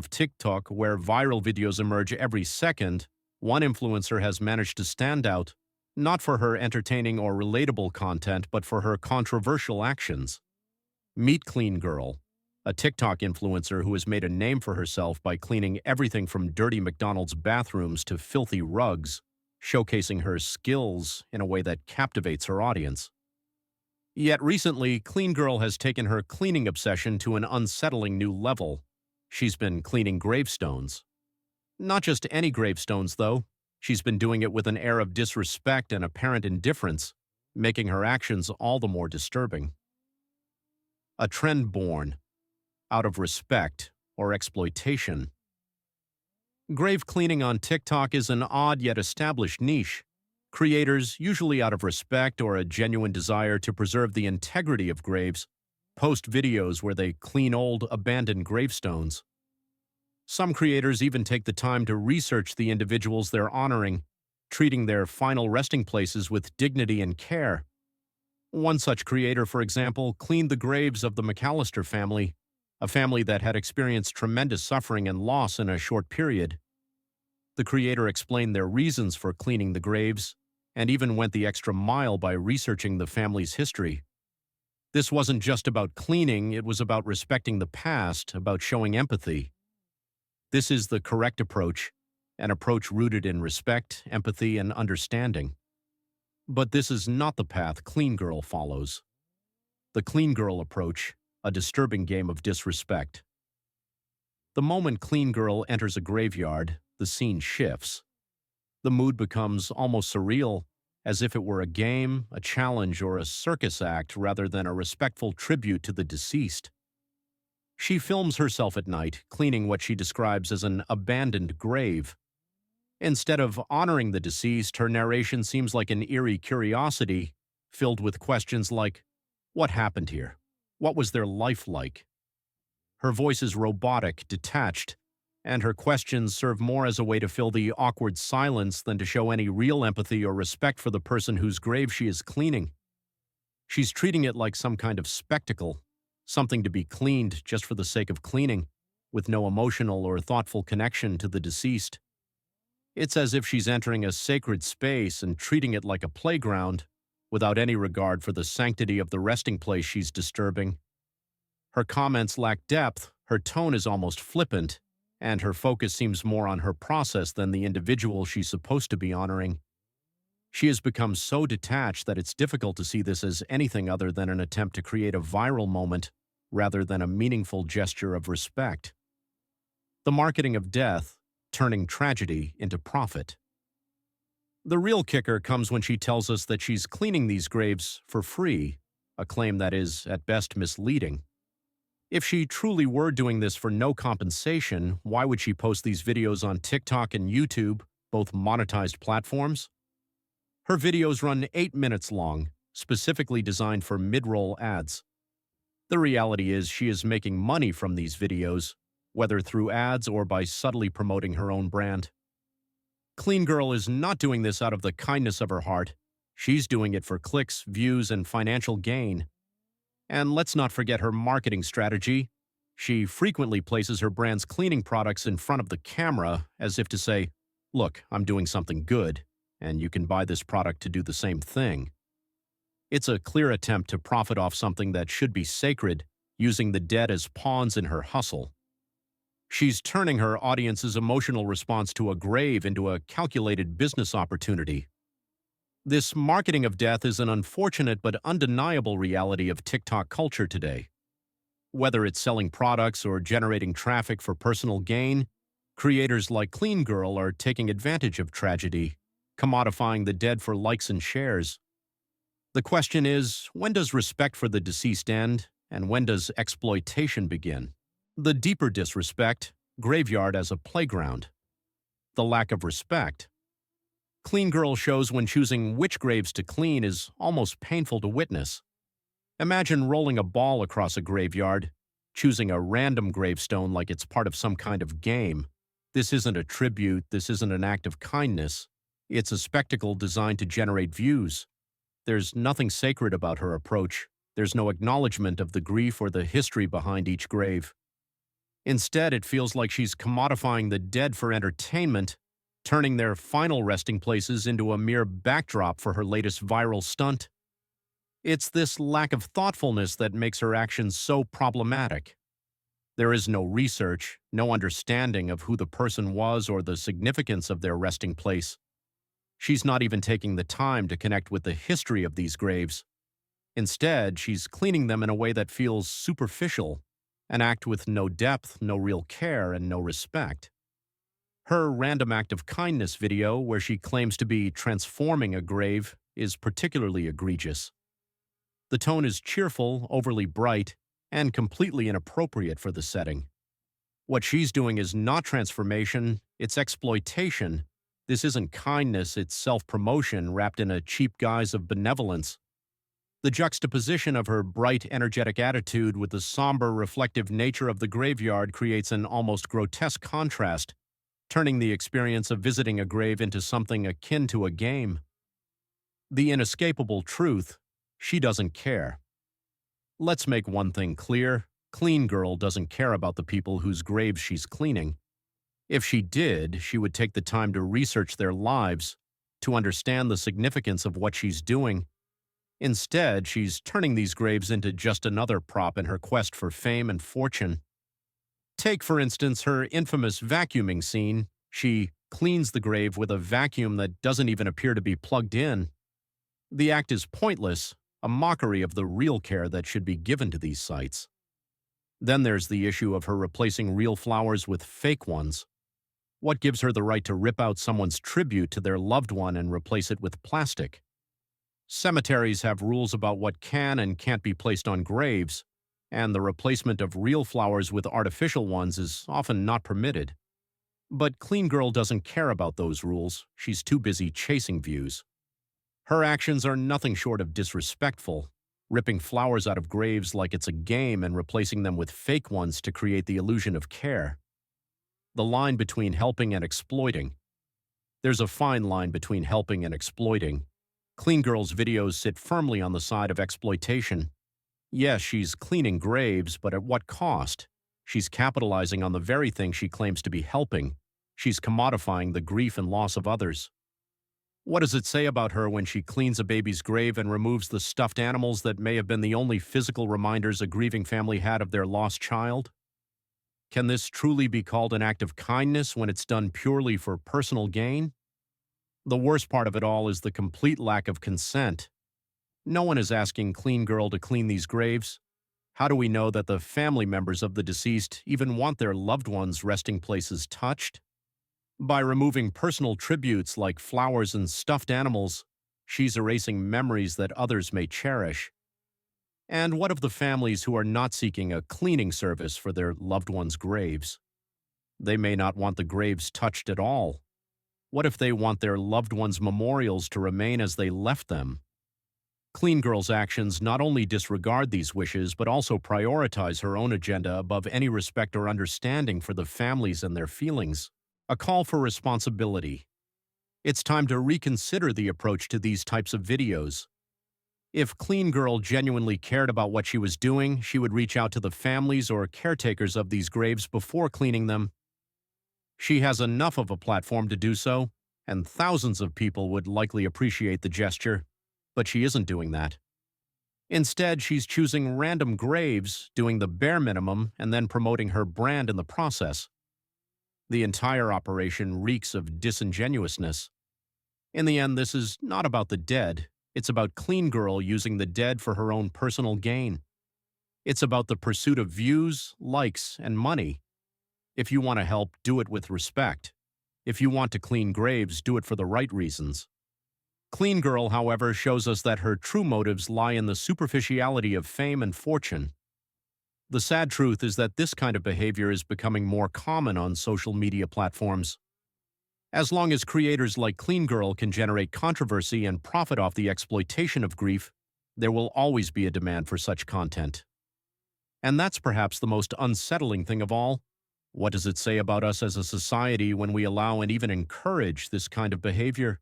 of TikTok, where viral videos emerge every second, one influencer has managed to stand out, not for her entertaining or relatable content, but for her controversial actions. Meet Clean Girl, a TikTok influencer who has made a name for herself by cleaning everything from dirty McDonald's bathrooms to filthy rugs, showcasing her skills in a way that captivates her audience. Yet recently, Clean Girl has taken her cleaning obsession to an unsettling new level. She's been cleaning gravestones. Not just any gravestones, though. She's been doing it with an air of disrespect and apparent indifference, making her actions all the more disturbing. A trend born out of respect or exploitation. Grave cleaning on TikTok is an odd yet established niche. Creators, usually out of respect or a genuine desire to preserve the integrity of graves, post videos where they clean old, abandoned gravestones. Some creators even take the time to research the individuals they're honoring, treating their final resting places with dignity and care. One such creator, for example, cleaned the graves of the McAllister family, a family that had experienced tremendous suffering and loss in a short period. The creator explained their reasons for cleaning the graves, and even went the extra mile by researching the family's history. This wasn't just about cleaning, it was about respecting the past, about showing empathy. This is the correct approach, an approach rooted in respect, empathy, and understanding. But this is not the path Clean Girl follows. The Clean Girl approach, a disturbing game of disrespect. The moment Clean Girl enters a graveyard, the scene shifts. The mood becomes almost surreal, as if it were a game, a challenge, or a circus act rather than a respectful tribute to the deceased. She films herself at night, cleaning what she describes as an abandoned grave. Instead of honoring the deceased, her narration seems like an eerie curiosity, filled with questions like, what happened here? What was their life like? Her voice is robotic, detached, and her questions serve more as a way to fill the awkward silence than to show any real empathy or respect for the person whose grave she is cleaning. She's treating it like some kind of spectacle, something to be cleaned just for the sake of cleaning, with no emotional or thoughtful connection to the deceased. It's as if she's entering a sacred space and treating it like a playground, without any regard for the sanctity of the resting place she's disturbing. Her comments lack depth, her tone is almost flippant, and her focus seems more on her process than the individual she's supposed to be honoring. She has become so detached that it's difficult to see this as anything other than an attempt to create a viral moment rather than a meaningful gesture of respect. The marketing of death, turning tragedy into profit. The real kicker comes when she tells us that she's cleaning these graves for free, a claim that is, at best, misleading. If she truly were doing this for no compensation, why would she post these videos on TikTok and YouTube, both monetized platforms? Her videos run 8 minutes long, specifically designed for mid-roll ads. The reality is she is making money from these videos, whether through ads or by subtly promoting her own brand. Clean Girl is not doing this out of the kindness of her heart. She's doing it for clicks, views, and financial gain. And let's not forget her marketing strategy. She frequently places her brand's cleaning products in front of the camera as if to say, look, I'm doing something good, and you can buy this product to do the same thing. It's a clear attempt to profit off something that should be sacred, using the dead as pawns in her hustle. She's turning her audience's emotional response to a grave into a calculated business opportunity. This marketing of death is an unfortunate but undeniable reality of TikTok culture today. Whether it's selling products or generating traffic for personal gain, creators like Clean Girl are taking advantage of tragedy, commodifying the dead for likes and shares. The question is, when does respect for the deceased end, and when does exploitation begin? The deeper disrespect, graveyard as a playground. The lack of respect. Clean Girl shows when choosing which graves to clean is almost painful to witness. Imagine rolling a ball across a graveyard, choosing a random gravestone like it's part of some kind of game. This isn't a tribute, this isn't an act of kindness. It's a spectacle designed to generate views. There's nothing sacred about her approach. There's no acknowledgement of the grief or the history behind each grave. Instead, it feels like she's commodifying the dead for entertainment, turning their final resting places into a mere backdrop for her latest viral stunt. It's this lack of thoughtfulness that makes her actions so problematic. There is no research, no understanding of who the person was or the significance of their resting place. She's not even taking the time to connect with the history of these graves. Instead, she's cleaning them in a way that feels superficial, an act with no depth, no real care, and no respect. Her random act of kindness video, where she claims to be transforming a grave, is particularly egregious. The tone is cheerful, overly bright, and completely inappropriate for the setting. What she's doing is not transformation, it's exploitation. This isn't kindness, it's self-promotion wrapped in a cheap guise of benevolence. The juxtaposition of her bright, energetic attitude with the somber, reflective nature of the graveyard creates an almost grotesque contrast, turning the experience of visiting a grave into something akin to a game. The inescapable truth: she doesn't care. Let's make one thing clear: Clean Girl doesn't care about the people whose graves she's cleaning. If she did, she would take the time to research their lives, to understand the significance of what she's doing. Instead, she's turning these graves into just another prop in her quest for fame and fortune. Take, for instance, her infamous vacuuming scene. She cleans the grave with a vacuum that doesn't even appear to be plugged in. The act is pointless, a mockery of the real care that should be given to these sites. Then there's the issue of her replacing real flowers with fake ones. What gives her the right to rip out someone's tribute to their loved one and replace it with plastic? Cemeteries have rules about what can and can't be placed on graves, and the replacement of real flowers with artificial ones is often not permitted. But Clean Girl doesn't care about those rules. She's too busy chasing views. Her actions are nothing short of disrespectful, ripping flowers out of graves like it's a game and replacing them with fake ones to create the illusion of care. The line between helping and exploiting. There's a fine line between helping and exploiting. Clean Girl's videos sit firmly on the side of exploitation. Yes, she's cleaning graves, but at what cost? She's capitalizing on the very thing she claims to be helping. She's commodifying the grief and loss of others. What does it say about her when she cleans a baby's grave and removes the stuffed animals that may have been the only physical reminders a grieving family had of their lost child? Can this truly be called an act of kindness when it's done purely for personal gain? The worst part of it all is the complete lack of consent. No one is asking Clean Girl to clean these graves. How do we know that the family members of the deceased even want their loved ones' resting places touched? By removing personal tributes like flowers and stuffed animals, she's erasing memories that others may cherish. And what of the families who are not seeking a cleaning service for their loved ones' graves? They may not want the graves touched at all. What if they want their loved ones' memorials to remain as they left them? Clean Girl's actions not only disregard these wishes, but also prioritize her own agenda above any respect or understanding for the families and their feelings. A call for responsibility. It's time to reconsider the approach to these types of videos. If Clean Girl genuinely cared about what she was doing, she would reach out to the families or caretakers of these graves before cleaning them. She has enough of a platform to do so, and thousands of people would likely appreciate the gesture, but she isn't doing that. Instead, she's choosing random graves, doing the bare minimum, and then promoting her brand in the process. The entire operation reeks of disingenuousness. In the end, this is not about the dead. It's about Clean Girl using the dead for her own personal gain. It's about the pursuit of views, likes, and money. If you want to help, do it with respect. If you want to clean graves, do it for the right reasons. Clean Girl, however, shows us that her true motives lie in the superficiality of fame and fortune. The sad truth is that this kind of behavior is becoming more common on social media platforms. As long as creators like Clean Girl can generate controversy and profit off the exploitation of grief, there will always be a demand for such content. And that's perhaps the most unsettling thing of all. What does it say about us as a society when we allow and even encourage this kind of behavior?